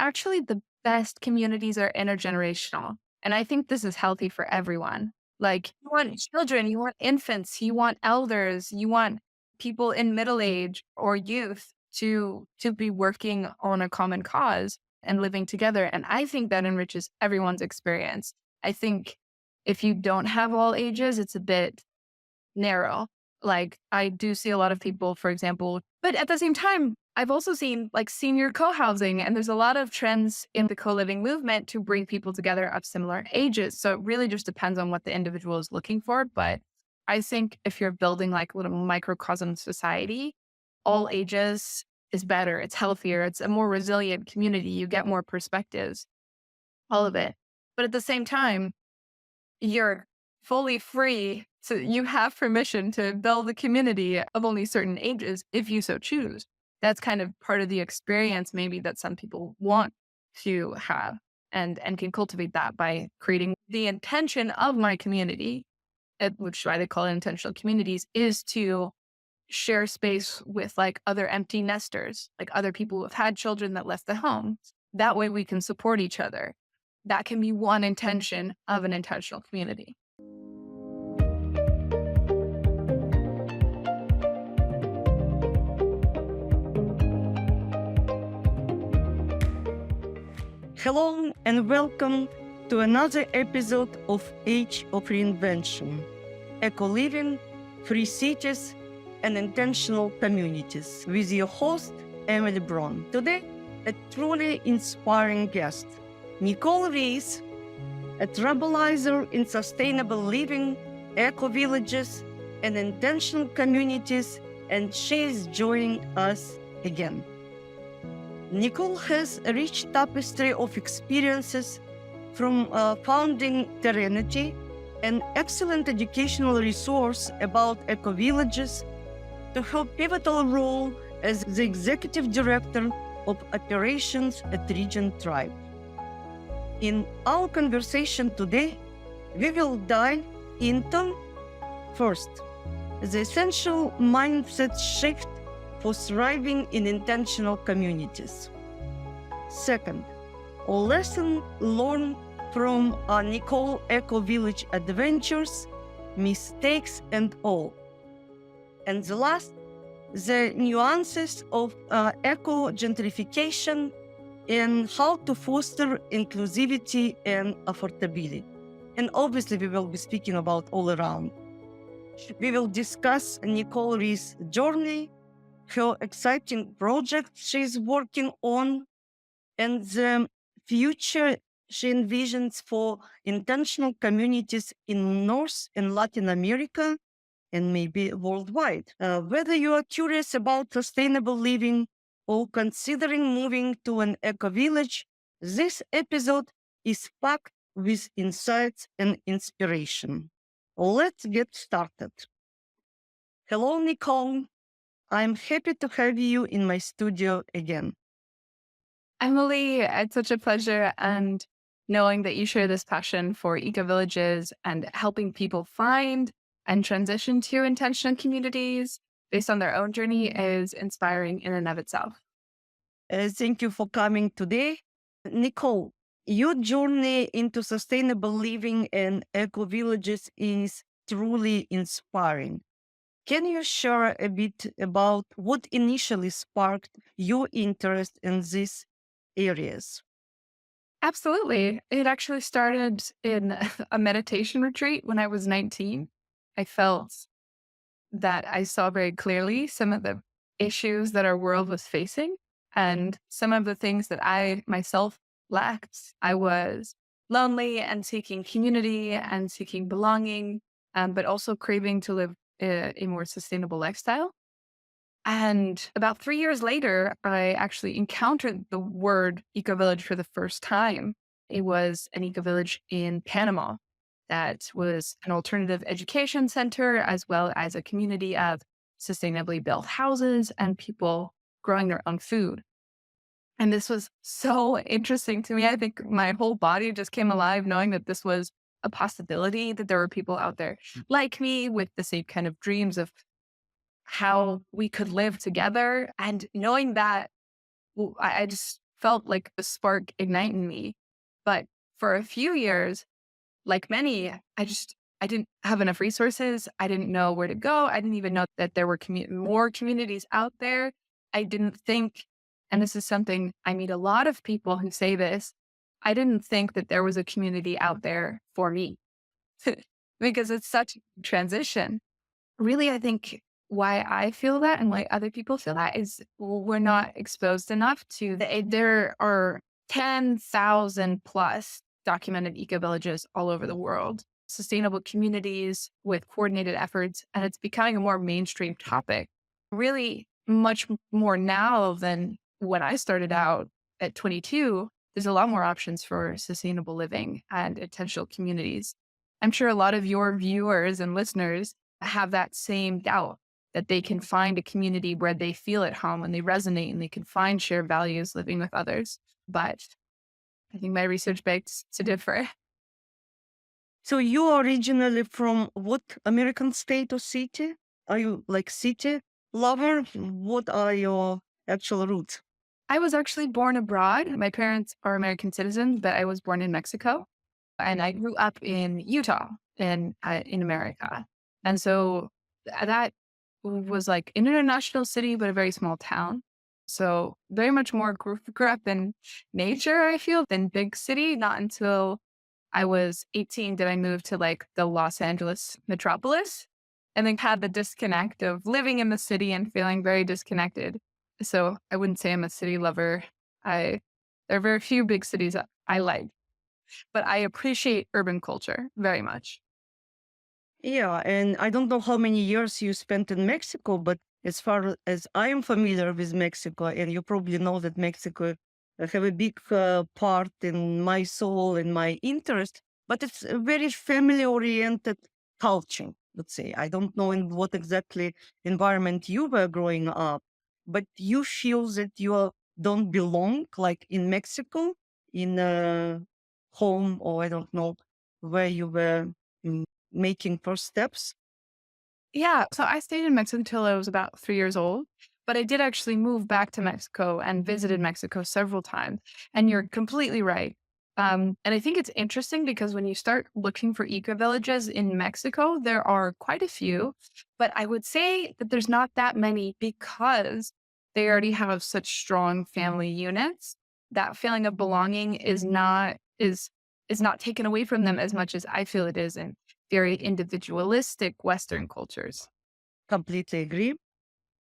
actually the best communities are intergenerational. And I think this is healthy for everyone. Like you want children, you want infants, you want elders, you want people in middle age or youth to be working on a common cause and living together. And I think that enriches everyone's experience. I think if you don't have all ages, it's a bit narrow. Like I do see a lot of people, for example, but at the same time, I've also seen like senior co-housing, and there's a lot of trends in the co-living movement to bring people together of similar ages. So it really just depends on what the individual is looking for. But I think if you're building like a little microcosm society, all ages is better. It's healthier. It's a more resilient community. You get more perspectives, all of it. But at the same time, you're fully free. So you have permission to build a community of only certain ages if you so choose. That's kind of part of the experience maybe that some people want to have and can cultivate that by creating the intention of my community, which why they call it intentional communities, is to share space with like other empty nesters, like other people who have had children that left the home. That way we can support each other. That can be one intention of an intentional community. Hello and welcome to another episode of Age of Reinvention, Eco-living, free cities, and intentional communities with your host, Emily Bron. Today, a truly inspiring guest, Nicole Reese, a trailblazer in sustainable living, eco-villages, and intentional communities, and she is joining us again. Nicole has a rich tapestry of experiences from founding Terenity, an excellent educational resource about ecovillages, to her pivotal role as the executive director of operations at Regent Tribe. In our conversation today, we will dive into, first, the essential mindset shift for thriving in intentional communities. Second, a lesson learned from Nicole Eco-village adventures, mistakes and all. And the last, the nuances of eco-gentrification and how to foster inclusivity and affordability. And obviously, we will be speaking about all around. We will discuss Nicole Reese's journey, her exciting project she's working on, and the future she envisions for intentional communities in North and Latin America, and maybe worldwide. Whether you are curious about sustainable living or considering moving to an eco-village, this episode is packed with insights and inspiration. Let's get started. Hello, Nicole. I'm happy to have you in my studio again. Emily, it's such a pleasure. And knowing that you share this passion for ecovillages and helping people find and transition to intentional communities based on their own journey is inspiring in and of itself. Thank you for coming today. Nicole, your journey into sustainable living and eco-villages is truly inspiring. Can you share a bit about what initially sparked your interest in these areas? Absolutely. It actually started in a meditation retreat when I was 19. I felt that I saw very clearly some of the issues that our world was facing and some of the things that I myself lacked. I was lonely and seeking community and seeking belonging, but also craving to live a more sustainable lifestyle. And about 3 years later, I actually encountered the word ecovillage for the first time. It was an ecovillage in Panama that was an alternative education center, as well as a community of sustainably built houses and people growing their own food. And this was so interesting to me. I think my whole body just came alive knowing that this was a possibility, that there were people out there like me with the same kind of dreams of how we could live together. And knowing that, I just felt like a spark igniting me. But for a few years, like many, I didn't have enough resources. I didn't know where to go. I didn't even know that there were more communities out there. I didn't think, and this is something I meet a lot of people who say this, I didn't think that there was a community out there for me because it's such a transition. Really, I think why I feel that and why other people feel that is we're not exposed enough to there are 10,000 plus documented eco-villages all over the world, sustainable communities with coordinated efforts, and it's becoming a more mainstream topic. Really much more now than when I started out at 22. There's a lot more options for sustainable living and intentional communities. I'm sure a lot of your viewers and listeners have that same doubt that they can find a community where they feel at home and they resonate and they can find shared values living with others. But I think my research begs to differ. So you are originally from what American state or city? Are you like city lover? What are your actual roots? I was actually born abroad. My parents are American citizens, but I was born in Mexico and I grew up in Utah in America. And so that was like an international city, but a very small town. So very much more grew up in nature, I feel, than big city. Not until I was 18 did I move to like the Los Angeles metropolis and then had the disconnect of living in the city and feeling very disconnected. So I wouldn't say I'm a city lover. I There are very few big cities that I like, but I appreciate urban culture very much. Yeah, and I don't know how many years you spent in Mexico, but as far as I am familiar with Mexico, and you probably know that Mexico have a big part in my soul and my interest, but it's a very family-oriented culture, let's say. I don't know in what exactly environment you were growing up, but you feel that don't belong, like in Mexico, in a home, or I don't know where you were making first steps. Yeah, so I stayed in Mexico until I was about 3 years old, but I did actually move back to Mexico and visited Mexico several times, and you're completely right. And I think it's interesting because when you start looking for eco villages in Mexico, there are quite a few, but I would say that there's not that many because they already have such strong family units. That feeling of belonging is not taken away from them as much as I feel it is in very individualistic Western cultures. Completely agree.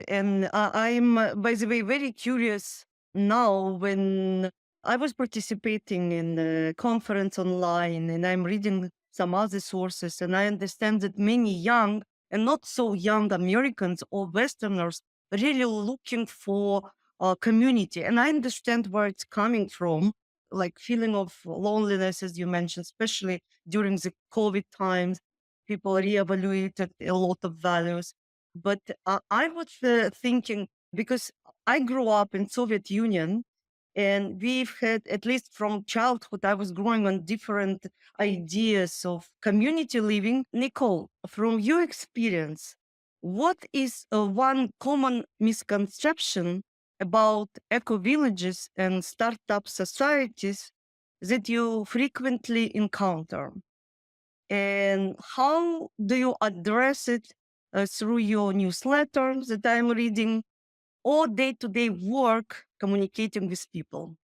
And I'm, by the way, very curious now when I was participating in a conference online and I'm reading some other sources, and I understand that many young and not so young Americans or Westerners are really looking for a community. And I understand where it's coming from, like feeling of loneliness, as you mentioned, especially during the COVID times. People reevaluated a lot of values. But I was thinking, because I grew up in Soviet Union, and we've had, at least from childhood, I was growing on different ideas of community living. Nicole, from your experience, what is one common misconception about eco villages and startup societies that you frequently encounter? And how do you address it through your newsletters that I'm reading or day to day work communicating with people?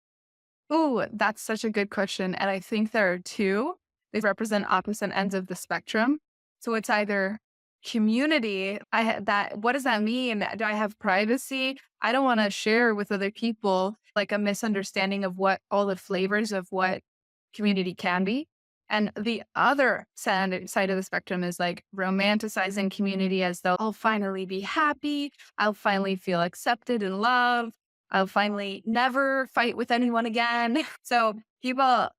Oh, that's such a good question. And I think there are two. They represent opposite ends of the spectrum. So it's either community. What does that mean? Do I have privacy? I don't want to share with other people like a misunderstanding of what all the flavors of what community can be. And the other side of the spectrum is like romanticizing community as though I'll finally be happy. I'll finally feel accepted and loved. I'll finally never fight with anyone again. So people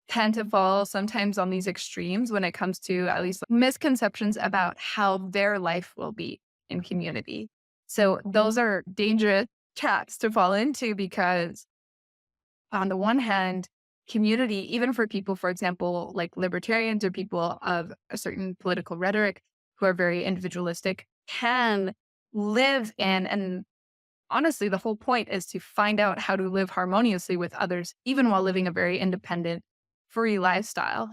tend to fall sometimes on these extremes when it comes to at least misconceptions about how their life will be in community. So those are dangerous traps to fall into because on the one hand, community, even for people, for example, like libertarians or people of a certain political rhetoric who are very individualistic, can live in and honestly, the whole point is to find out how to live harmoniously with others, even while living a very independent, free lifestyle.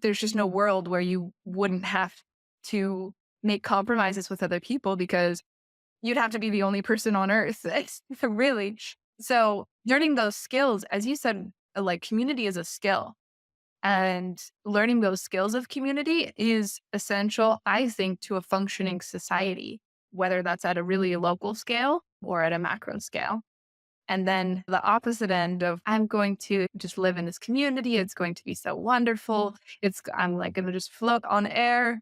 There's just no world where you wouldn't have to make compromises with other people because you'd have to be the only person on earth. Really. So learning those skills, as you said, like community is a skill. And learning those skills of community is essential, I think, to a functioning society, whether that's at a really local scale or at a macro scale. And then the opposite end of I'm going to just live in this community. It's going to be so wonderful. I'm like going to just float on air.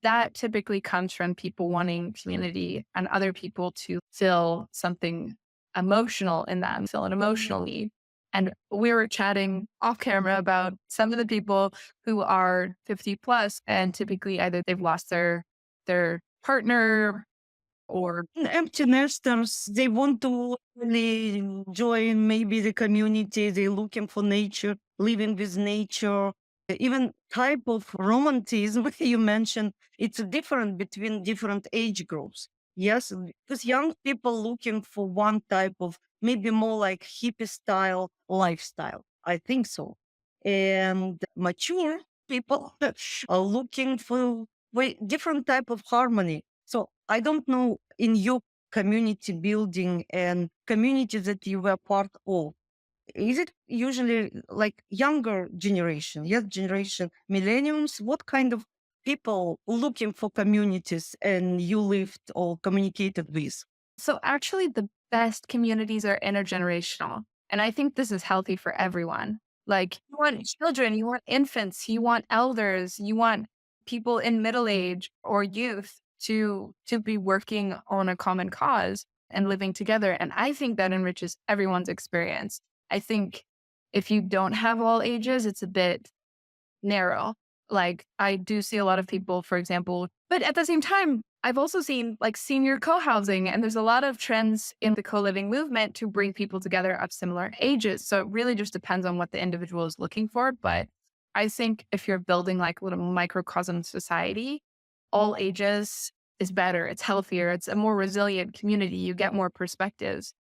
That typically comes from people wanting community and other people to fill something emotional in them, fill an emotional need. And we were chatting off camera about some of the people who are 50 plus and typically either they've lost their partner or Empty nesters, they want to really join maybe the community, they're looking for nature, living with nature. Even type of romanticism you mentioned, it's different between different age groups. Yes, because young people looking for one type of maybe more like hippie style lifestyle. I think so. And mature people are looking for different type of harmony. So I don't know in your community building and community that you were part of, is it usually like younger generation, yes, generation millenniums? What kind of people looking for communities and you lived or communicated with? so actually the best communities are intergenerational. And I think this is healthy for everyone. Like you want children, you want infants, you want elders, you want people in middle age or youth to be working on a common cause and living together. And I think that enriches everyone's experience. I think if you don't have all ages, it's a bit narrow. Like I do see a lot of people, for example, but at the same time, I've also seen like senior co-housing and there's a lot of trends in the co-living movement to bring people together of similar ages. So it really just depends on what the individual is looking for. But I think if you're building like a little microcosm society, all ages is better. It's healthier. It's a more resilient community. You get more perspectives,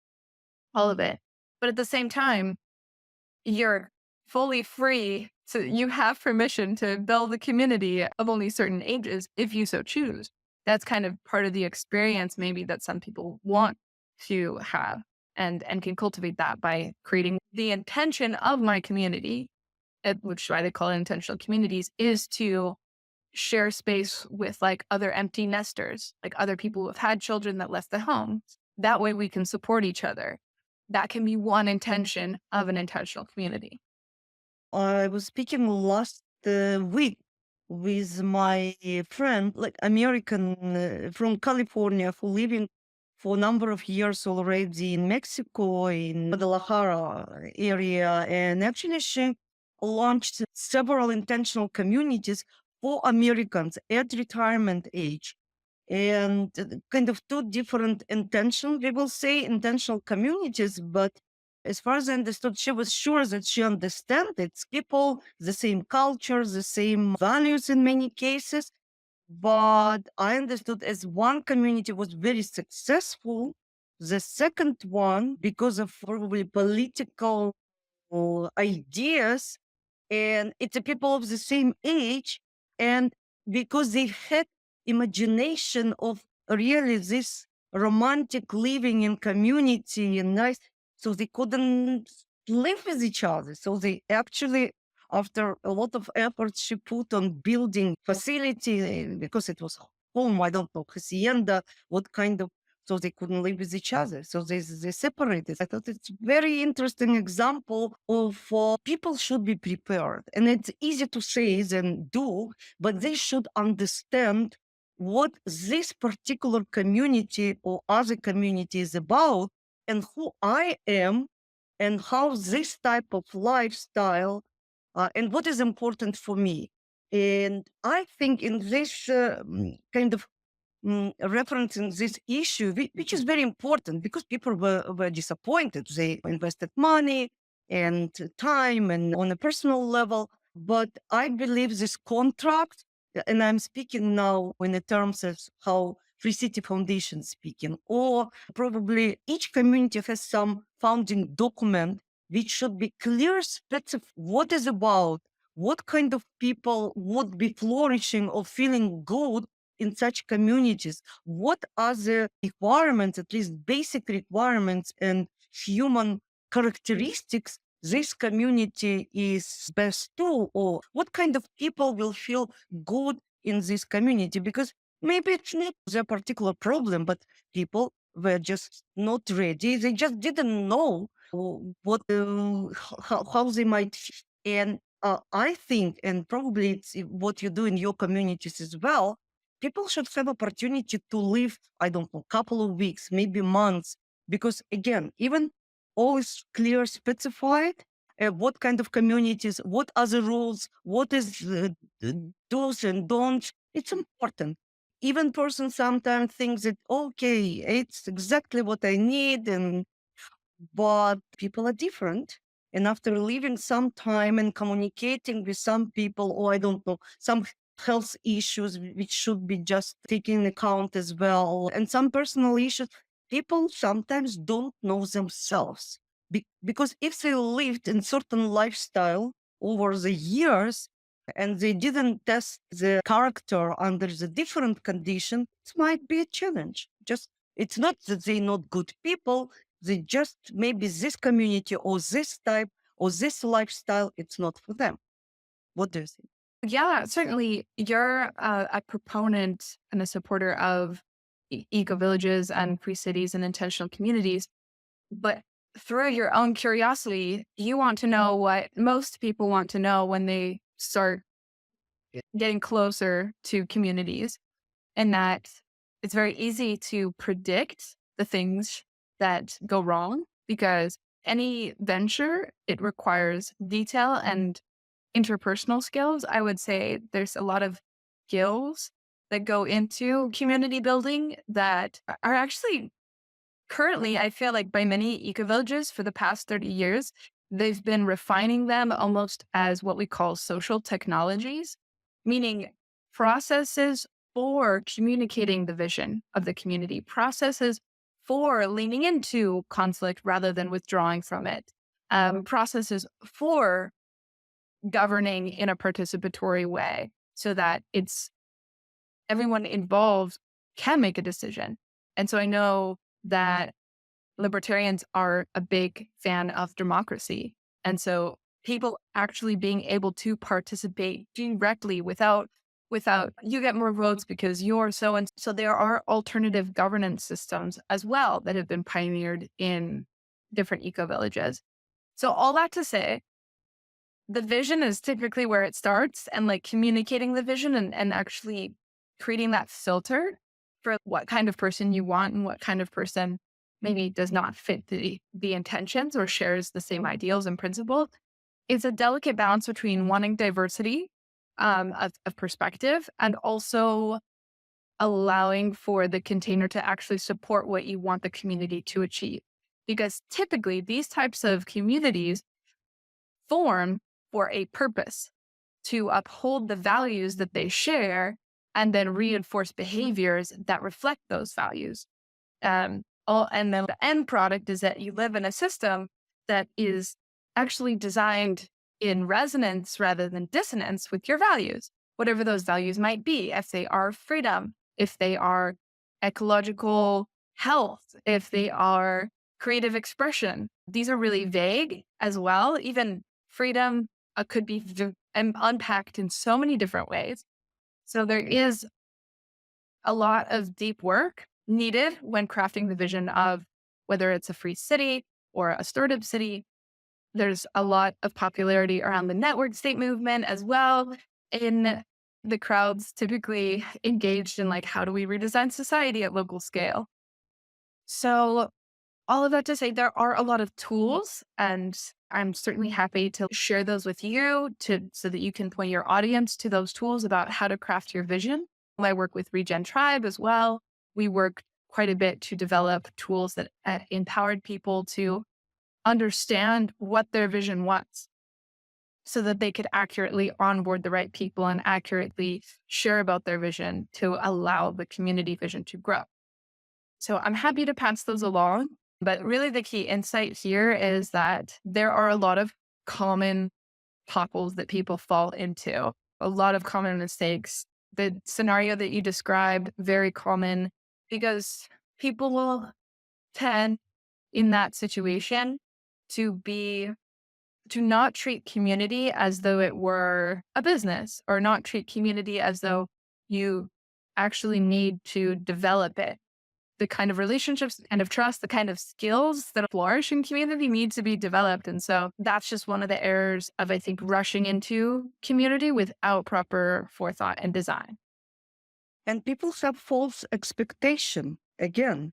all of it. But at the same time, you're fully free. So you have permission to build a community of only certain ages if you so choose. That's kind of part of the experience maybe that some people want to have and can cultivate that by creating the intention of my community, which why they call it intentional communities, is to share space with like other empty nesters, like other people who have had children that left the home. That way we can support each other. That can be one intention of an intentional community. I was speaking last week with my friend, like American from California, who living for a number of years already in Mexico, in Guadalajara area, and actually she launched several intentional communities for Americans at retirement age. And kind of two different intention, we will say intentional communities, but as far as I understood, she was sure that she understands it's people, the same culture, the same values in many cases. But I understood as one community was very successful. The second one, because of probably political ideas, and it's a people of the same age, and because they had imagination of really this romantic living in community and nice, so they couldn't live with each other, so they actually, after a lot of effort she put on building facility, because it was home, I don't know, hacienda, what kind of, so they couldn't live with each other. So they separated. I thought it's very interesting example of people should be prepared. And it's easy to say than do, but they should understand what this particular community or other community is about and who I am and how this type of lifestyle and what is important for me. And I think in this kind of referencing this issue, which is very important because people were disappointed. They invested money and time and on a personal level. But I believe this contract, and I'm speaking now in the terms of how Free City Foundation speaking, or probably each community has some founding document which should be clear, specific, what is about, what kind of people would be flourishing or feeling good in such communities, what are the requirements, at least basic requirements and human characteristics this community is best to, or what kind of people will feel good in this community. Because maybe it's not their particular problem, but people were just not ready. They just didn't know what how they might feel. And I think, and probably it's what you do in your communities as well, people should have opportunity to live, I don't know, couple of weeks, maybe months, because again, even all is clear specified, what kind of communities, what are the rules, what is the do's and don'ts. It's important. Even person sometimes thinks that, okay, it's exactly what I need, and but people are different. And after living some time and communicating with some people, or I don't know, some health issues which should be just taken into account as well, and some personal issues, people sometimes don't know themselves. Because if they lived in certain lifestyle over the years and they didn't test the character under the different condition, it might be a challenge. Just it's not that they're not good people, they just maybe this community or this type or this lifestyle, it's not for them. What do you think? Yeah, certainly. You're a proponent and a supporter of eco-villages and free cities and intentional communities. But through your own curiosity, you want to know what most people want to know when they start getting closer to communities, and that it's very easy to predict the things that go wrong because any venture, it requires detail and interpersonal skills. I would say there's a lot of skills that go into community building that are actually currently, I feel like by many eco-villages for the past 30 years, they've been refining them almost as what we call social technologies, meaning processes for communicating the vision of the community, processes for leaning into conflict rather than withdrawing from it, processes for governing in a participatory way so that it's everyone involved can make a decision. And so I know that libertarians are a big fan of democracy. And so people actually being able to participate directly without you get more votes because you're so and so there are alternative governance systems as well that have been pioneered in different eco villages. So all that to say, the vision is typically where it starts and like communicating the vision and actually creating that filter for what kind of person you want and what kind of person maybe does not fit the intentions or shares the same ideals and principles. It's a delicate balance between wanting diversity of perspective and also allowing for the container to actually support what you want the community to achieve. Because typically these types of communities form for a purpose to uphold the values that they share and then reinforce behaviors that reflect those values. And then the end product is that you live in a system that is actually designed in resonance rather than dissonance with your values, whatever those values might be. If they are freedom, if they are ecological health, if they are creative expression, these are really vague as well. Even freedom could be unpacked in so many different ways. So there is a lot of deep work needed when crafting the vision of whether it's a free city or a startup city. There's a lot of popularity around the network state movement as well in the crowds typically engaged in like, how do we redesign society at local scale? So all of that to say, there are a lot of tools, and I'm certainly happy to share those with you so that you can point your audience to those tools about how to craft your vision. I work with Regen Tribe as well. We work quite a bit to develop tools that empowered people to understand what their vision was. so that they could accurately onboard the right people and accurately share about their vision to allow the community vision to grow. So I'm happy to pass those along. But really, the key insight here is that there are a lot of common potholes that people fall into, a lot of common mistakes. The scenario that you described, very common because people will tend in that situation to be to not treat community as though it were a business or not treat community as though you actually need to develop it. The kind of relationships, the kind of trust, the kind of skills that flourish in community need to be developed. And so that's just one of the errors of, I think, rushing into community without proper forethought and design. And people have false expectation again,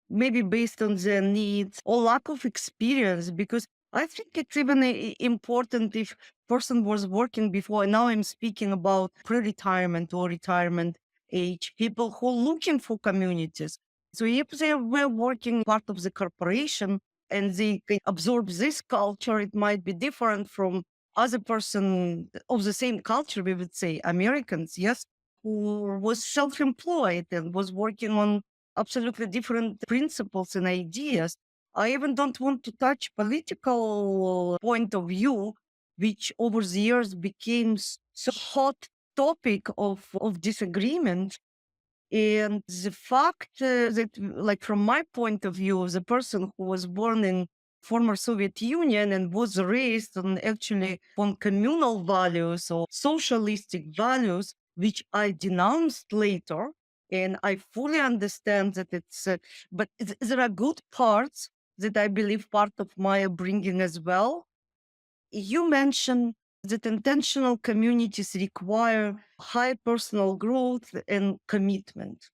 maybe based on their needs or lack of experience. Because I think it's even important if person was working before. And now I'm speaking about pre-retirement or retirement age people who are looking for communities. So if they were working part of the corporation and they can absorb this culture, it might be different from other person of the same culture. We would say Americans, yes, who was self-employed and was working on absolutely different principles and ideas. I even don't want to touch political point of view, which over the years became so hot topic of disagreement. And the fact that, like, from my point of view, as a person who was born in former Soviet Union and was raised on actually on communal values or socialistic values, which I denounced later, and I fully understand that but there are good parts that I believe part of my upbringing as well. You mentioned that intentional communities require high personal growth and commitment.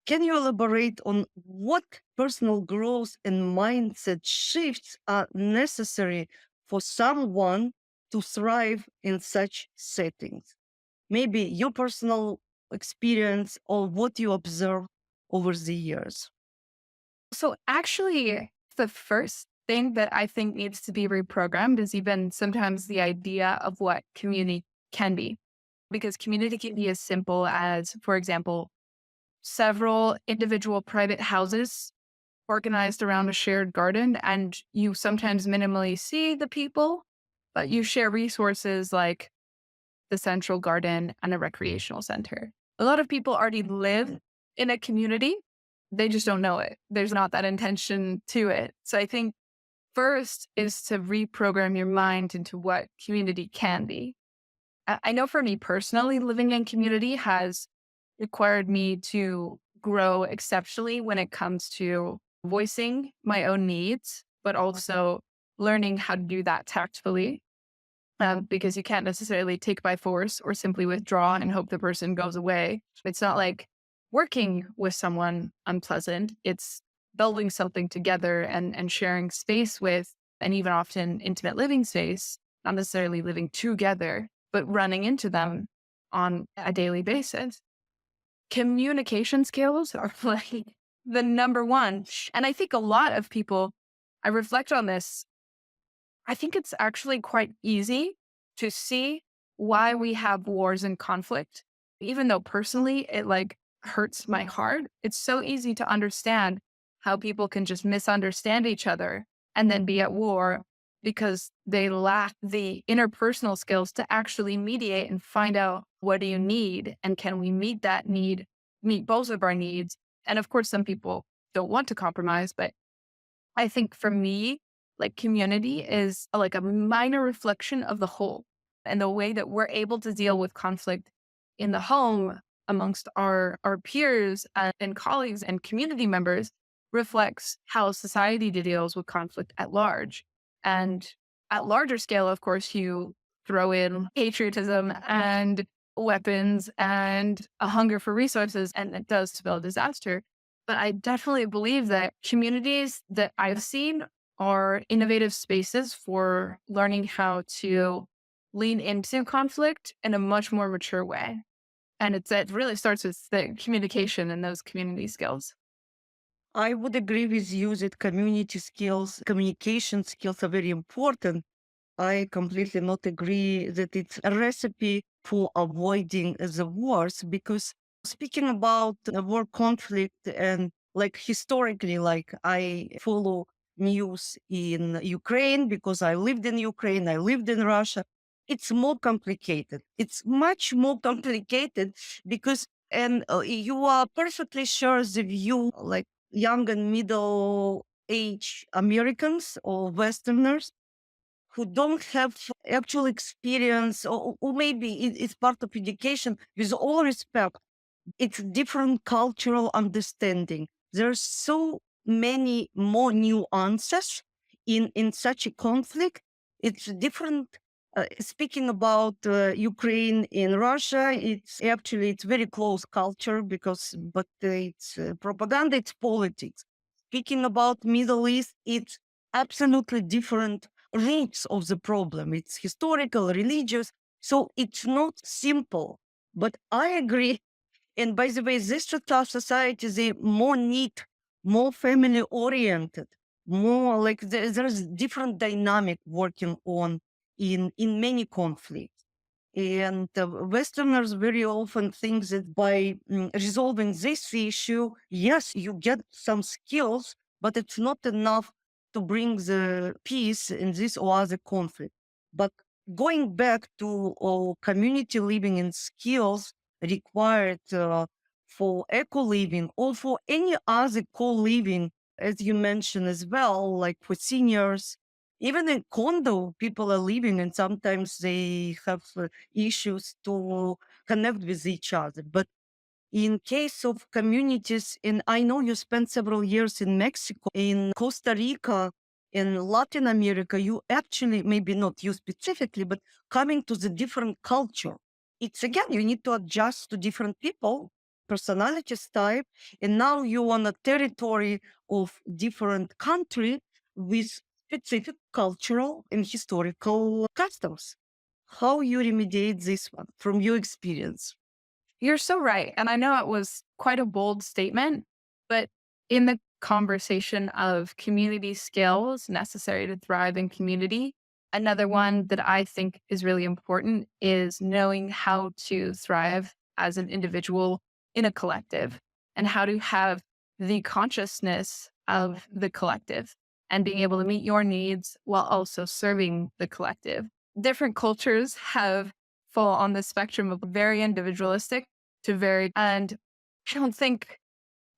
Can you elaborate on what personal growth and mindset shifts are necessary for someone to thrive in such settings? Maybe your personal experience or what you observed over the years. So, actually, the first thing that I think needs to be reprogrammed is even sometimes the idea of what community can be. Because community can be as simple as, for example, several individual private houses organized around a shared garden, and you sometimes minimally see the people, but you share resources like the central garden and a recreational center. A lot of people already live in a community. They just don't know it. There's not that intention to it. So I think first is to reprogram your mind into what community can be. I know for me personally, living in community has required me to grow exceptionally when it comes to voicing my own needs, but also learning how to do that tactfully. Because you can't necessarily take by force or simply withdraw and hope the person goes away. It's not like working with someone unpleasant. It's building something together and sharing space with, and even often intimate living space, not necessarily living together, but running into them on a daily basis. Communication skills are like the number one. And I think a lot of people, I reflect on this, I think it's actually quite easy to see why we have wars and conflict. Even though personally it like hurts my heart, it's so easy to understand how people can just misunderstand each other and then be at war because they lack the interpersonal skills to actually mediate and find out what do you need and can we meet that need, meet both of our needs. And of course, some people don't want to compromise, but I think for me, like community is like a minor reflection of the whole. And the way that we're able to deal with conflict in the home amongst our peers and colleagues and community members reflects how society deals with conflict at large. And at larger scale, of course, you throw in patriotism and weapons and a hunger for resources, and it does spell disaster. But I definitely believe that communities that I've seen are innovative spaces for learning how to lean into conflict in a much more mature way. And it really starts with the communication and those community skills. I would agree with you that community skills, communication skills are very important. I completely not agree that it's a recipe for avoiding the wars, because speaking about war conflict and like historically, like I follow news in Ukraine because I lived in Ukraine, I lived in Russia. It's more complicated. It's much more complicated because, and you are perfectly sure the view like young and middle age Americans or Westerners who don't have actual experience, or maybe it's part of education. With all respect, it's different cultural understanding. There's so many more nuances in such a conflict. It's different. Speaking about Ukraine in Russia, it's very close culture because, but it's propaganda, it's politics. Speaking about Middle East, it's absolutely different roots of the problem. It's historical, religious, so it's not simple. But I agree, and by the way, this tough society, they more neat, more family oriented, more like there's different dynamic working on in many conflicts. And Westerners very often think that by resolving this issue, yes, you get some skills, but it's not enough to bring the peace in this or other conflict. But going back to community living and skills required for eco living or for any other co living, as you mentioned as well, like for seniors, even in condo, people are living and sometimes they have issues to connect with each other. But in case of communities, and I know you spent several years in Mexico, in Costa Rica, in Latin America, you actually, maybe not you specifically, but coming to the different culture. It's again, you need to adjust to different people, personalities type, and now you're on a territory of different country with specific cultural and historical customs. How you remediate this one from your experience? You're so right. And I know it was quite a bold statement, but in the conversation of community skills necessary to thrive in community, another one that I think is really important is knowing how to thrive as an individual in a collective and how to have the consciousness of the collective and being able to meet your needs while also serving the collective. Different cultures have fall on the spectrum of very individualistic to very, and I don't think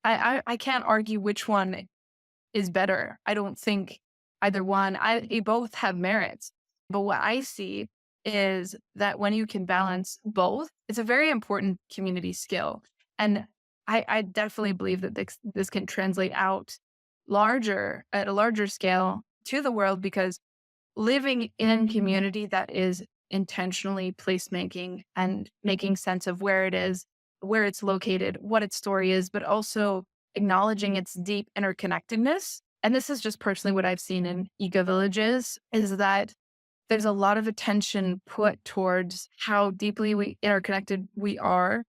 I can't argue which one is better. I don't think either one. They both have merits. But what I see is that when you can balance both, it's a very important community skill. And I definitely believe that this can translate out larger at a larger scale to the world because living in community that is intentionally placemaking and making sense of where it is, where it's located, what its story is, but also acknowledging its deep interconnectedness. And this is just personally what I've seen in ecovillages is that there's a lot of attention put towards how deeply we interconnected we are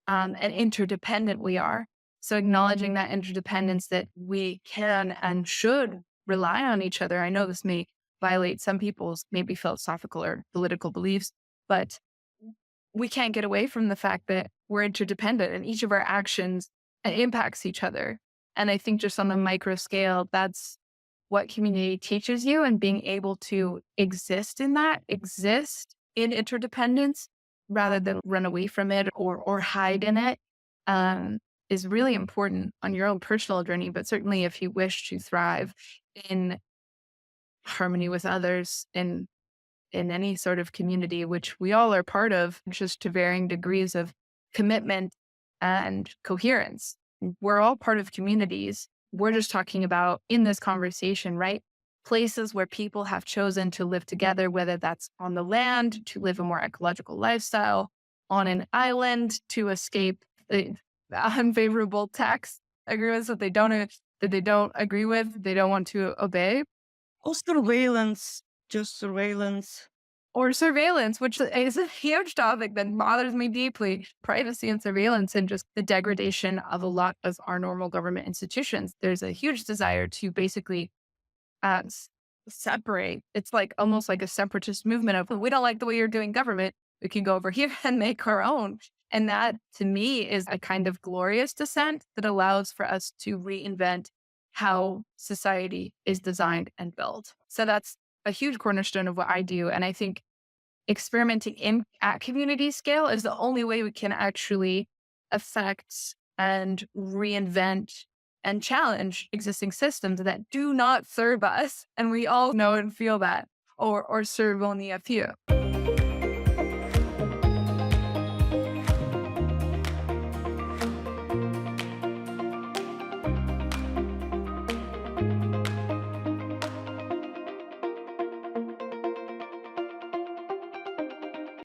and interdependent we are. So acknowledging that interdependence that we can and should rely on each other. I know this may violate some people's maybe philosophical or political beliefs, but we can't get away from the fact that we're interdependent and each of our actions impacts each other. And I think just on the micro scale, that's what community teaches you and being able to exist in interdependence rather than run away from it or hide in it, um, is really important on your own personal journey. But certainly if you wish to thrive in harmony with others in any sort of community, which we all are part of, just to varying degrees of commitment and coherence. We're all part of communities. We're just talking about in this conversation, right? Places where people have chosen to live together, whether that's on the land to live a more ecological lifestyle, on an island to escape the unfavorable tax agreements that they don't agree with, they don't want to obey, Oh, surveillance, just surveillance. or surveillance, which is a huge topic that bothers me deeply. Privacy and surveillance and just the degradation of a lot of our normal government institutions. There's a huge desire to basically separate. It's like almost like a separatist movement of, we don't like the way you're doing government. We can go over here and make our own. And that to me is a kind of glorious descent that allows for us to reinvent how society is designed and built. So that's a huge cornerstone of what I do. And I think experimenting at community scale is the only way we can actually affect and reinvent and challenge existing systems that do not serve us. And we all know and feel that, or serve only a few.